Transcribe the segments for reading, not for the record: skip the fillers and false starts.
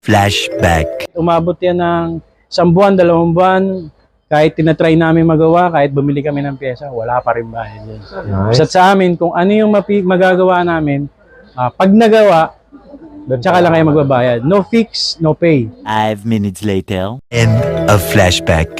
flashback. Umabot yan ng 1 buwan, 2 buwan. Kahit tinatry namin magawa, kahit bumili kami ng pyesa, wala pa rin bayad yan. Nice. Sa amin, kung ano yung magagawa namin, pag nagawa, tsaka lang kayo magbabayad. No fix, no pay. 5 minutes later, end of flashback.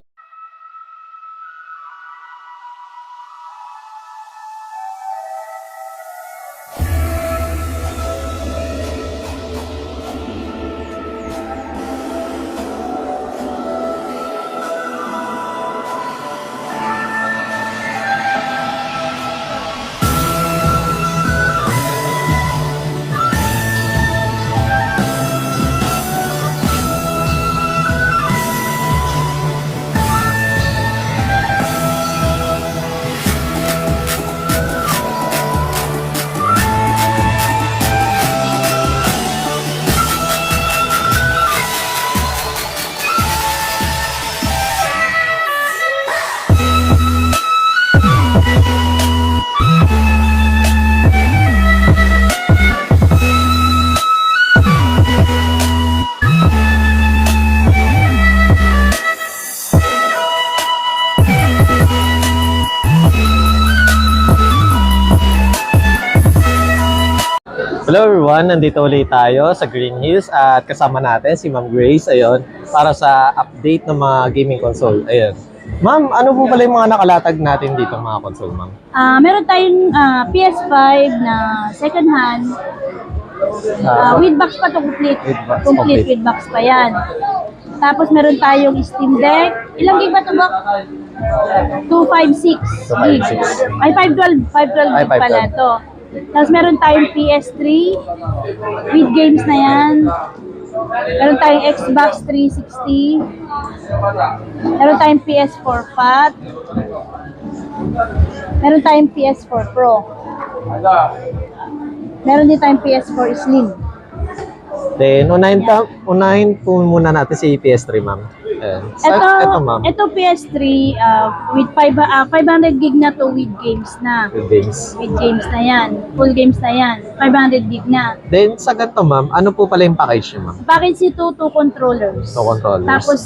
Hello everyone, nandito ulit tayo sa Green Hills at kasama natin si Ma'am Grace, ayun, para sa update ng mga gaming console. Ayun. Ma'am, ano po pala yung mga nakalatag natin dito mga console, ma'am? Meron tayong PS5 na second hand. With box pa to complete. Complete with box pa yan. Tapos meron tayong Steam Deck. Ilang gig ba ito, Bok? 256 gig. Ay, 512. 512 gig pala ito. Tapos meron tayong PS3 with games na yan. Meron tayong Xbox 360. Meron tayong PS4 Fat. Meron tayong PS4 Pro. Meron din tayong PS4 Slim. Then, unahin po muna natin si PS3, ma'am. Ito, ma'am. Ito PS3 with 500 gig na to with games na. With games. With games na yan. Full games na yan. 500 gig na. Then, sa ganito, ma'am, ano po pala yung package niyo, ma'am? Package ito, 2 controllers. 2 controllers. Tapos,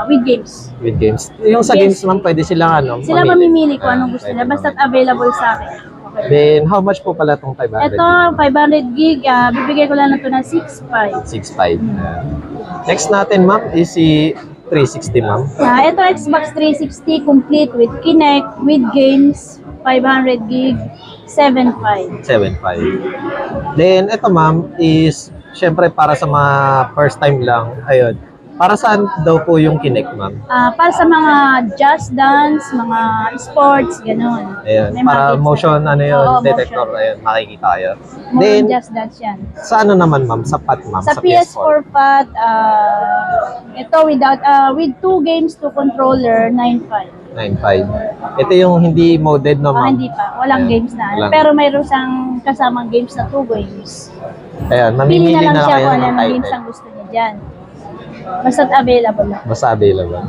with games. With games. Yung sa games, ma'am, pwede silang ano? Sila mamimili kung anong gusto nila. Basta't available sa akin. Then, how much po pala itong 500? Ito, 500 gig. Bibigay ko lang na ito ng 6.5. 6.5. Next natin, ma'am, is si 360, ma'am. Ito, Xbox 360 complete with Kinect, with games, 500 gig, 7.5. 7.5. Then, ito, ma'am, is syempre para sa mga first time lang. Ayun. Para saan daw po yung Kinect, ma'am? Para sa mga Just Dance, mga sports, ganun. Ayun. May Para mga games motion, na. ano yun, Oo, detector. motion. Ayun, makikita kayo. More Then, Just Dance yan. sa ano naman, ma'am? Sa PAT, ma'am? Sa PS4 Fat, ito with 2 games, 2 controller, 9.5. 9.5. Ito yung hindi moded na, ma'am. Hindi pa. Walang Ayan. games na. Walang. Pero mayroon siyang kasamang games na 2 games. Ayan, Pili mamimili na lang na siya kayo kung ng anong games title. ang gusto niya dyan. Basta't available lang. Basta available.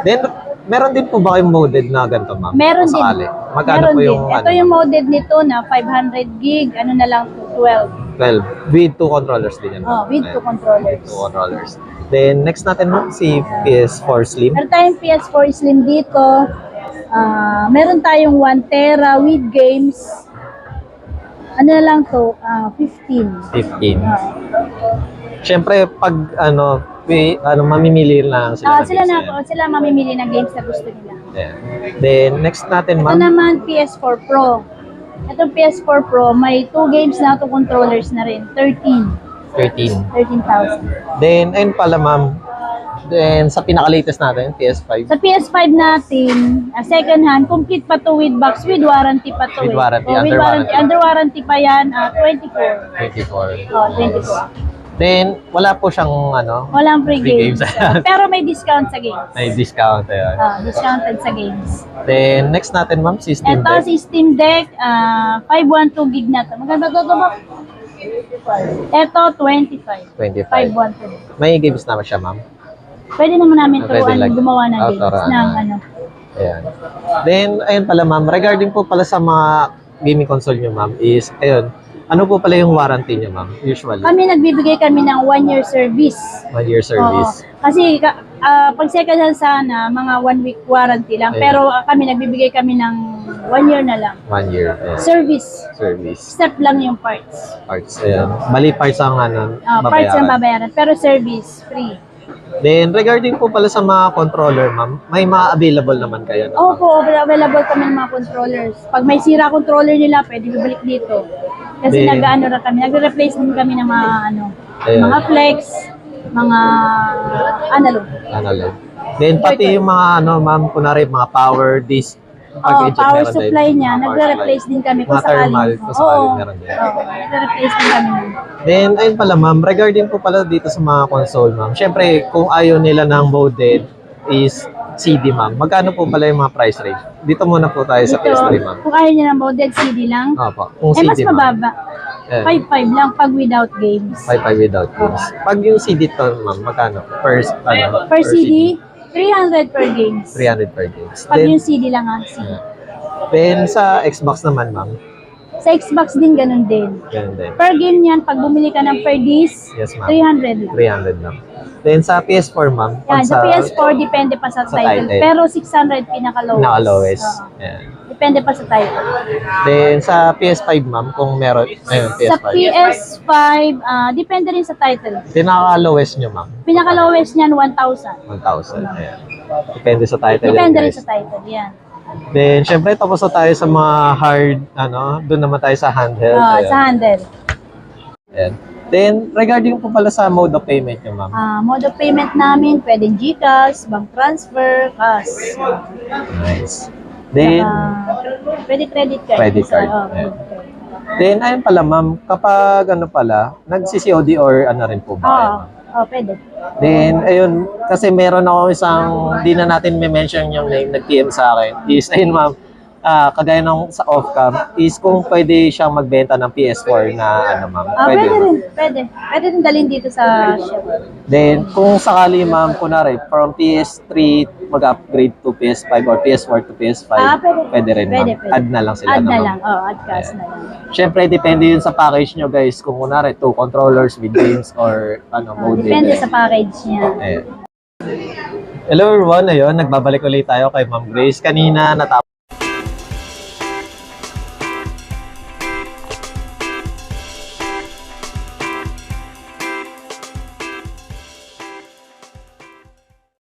Then, meron din po ba kayong moded na ganito, ma'am? Meron Kung din. sakali? Magkano Meron po din. yung Ito yung moded nito na 500 gig, ano na lang to 12. 12. With 2 controllers din yan. Oh, with 2 Ayan. controllers. 2 controllers. Then, next natin, ma'am, si PS4 Slim. Meron tayong PS4 Slim dito. Meron tayong 1 tera with games. Ano na lang to? 15. 15. Siyempre, pag mamimili lang sila. ng Sila games na sila mamimili ng games na gusto nila. Ayan. Then, next natin, Ito ma'am. naman PS4 Pro. Itong PS4 Pro, may 2 games na 2 controllers na rin. 13. 13,000. Then, ayun pala, ma'am. Then, sa pinaka-latest natin, PS5. Sa PS5 natin, second hand, complete pa to with box, with warranty pa to. With warranty, with under warranty. Under warranty pa yan, 24. 24. Oh, 24. Then, wala po siyang, Walang free Free games. games. Pero may discount sa games. may discount. Ayun. Discounted sa games. Then, next natin, ma'am, si Steam Ito Deck. si Steam Deck, 512 gig na to. Maganda to ba? Ito, 25. 25. 512. May games naman siya, ma'am. Pwede naman namin Pwede turuan like gumawa ng games. turuan. Ng ano. Ayan. Then, ayun pala, ma'am. Regarding po pala sa mga gaming console nyo, ma'am, is, ayun, Ano po pala yung warranty niyo, ma'am? Usually, Kami nagbibigay kami ng 1-year service. 1 year service. Oo. Kasi pag second hand sana, mga 1 week warranty lang. Ayun. Pero nagbibigay kami ng 1 year na lang. 1 year Service. service. Step lang yung parts. Parts. Ayan. Bali parts ang Parts yung babayaran. babayaran. Pero service, free. Then, regarding po pala sa mga controller, ma'am, may mga available naman kayo. No? Opo, available kami ng mga controllers. Pag may sira controller nila, pwede bibalik dito. Kasi Then, nagre-replace din kami ng mga Ayun. mga flex, mga analog. Analog. Then, pati yung mga, ma'am, kunwari, mga power disc. package, Power meron din. supply niya, Mga power nagre-replace supply. din kami kung Mga thermal, sakaling. kung sakaling meron din. Nagre-replace din kami. Then, ayun pala ma'am, regarding po pala dito sa mga console ma'am, syempre, kung ayaw nila ng molded is CD ma'am, magkano po pala yung mga price range? Dito muna po tayo sa PS3 ma'am. Kung ayaw niya ng molded CD lang, Opo, kung mas CD ma'am. mababa. Ayan. 5.5 lang pag without games. 5.5 without games. Pag yung CD to ma'am, magkano? Per Per CD, 300 per games. 300 per games. Pag yung CD lang CD. Then sa Xbox naman ma'am, Sa Xbox din, ganun din. ganun din. Per game yan, pag bumili ka ng per disc, Yes ma'am. 300 lang. 300 lang. Then sa PS4 ma'am, Yan, sa PS4, depende pa sa title. title. Pero 600 pinaka-lowest. naka-lowest. Oo. Ayan. Depende pa sa title. Then sa PS5 ma'am, kung meron, ayun, Sa PS5. PS5, depende rin sa title. Pinaka-lowest nyo ma'am? Pinaka-lowest niyan, 1,000. 1,000. Ayan. Depende sa title. Depende yan, rin guys. sa title, yan. Then, syempre, tapos na tayo sa mga hard, doon naman tayo sa handheld. Ayan. Sa handle. Ayan. Then, regarding po pala sa mode of payment nyo, ma'am. Mode of payment namin, pwedeng GCash, bank transfer, cash. Nice. Then, Pwede credit card. Credit card, Credit card. then, ayun pala, ma'am, kapag nagsi-COD or rin po ba kayo, ma'am? Pwede. Then, ayun, kasi meron ako isang, di na natin may-mention yung name, nag-PM sa akin, is, ayun ma'am, kagaya ng sa off-cam, is kung pwede siyang magbenta ng PS4 na ma'am. Pwede ma'am. rin. Pwede. Pwede rin dalhin dito sa shop. Then, kung sakali ma'am, kunwari, from PS3 mag-upgrade to PS5 or PS4 to PS5, pwede rin ma'am. Pwede. Add na lang sila. Add na ma'am. lang. Add cash na lang. Siyempre, depende yun sa package nyo guys. Kung kunwari, 2 controllers with games or mode. Depende sa package niya. Ayun. Hello everyone, ayun, nagbabalik ulit tayo kay Ma'am Grace. Kanina natapos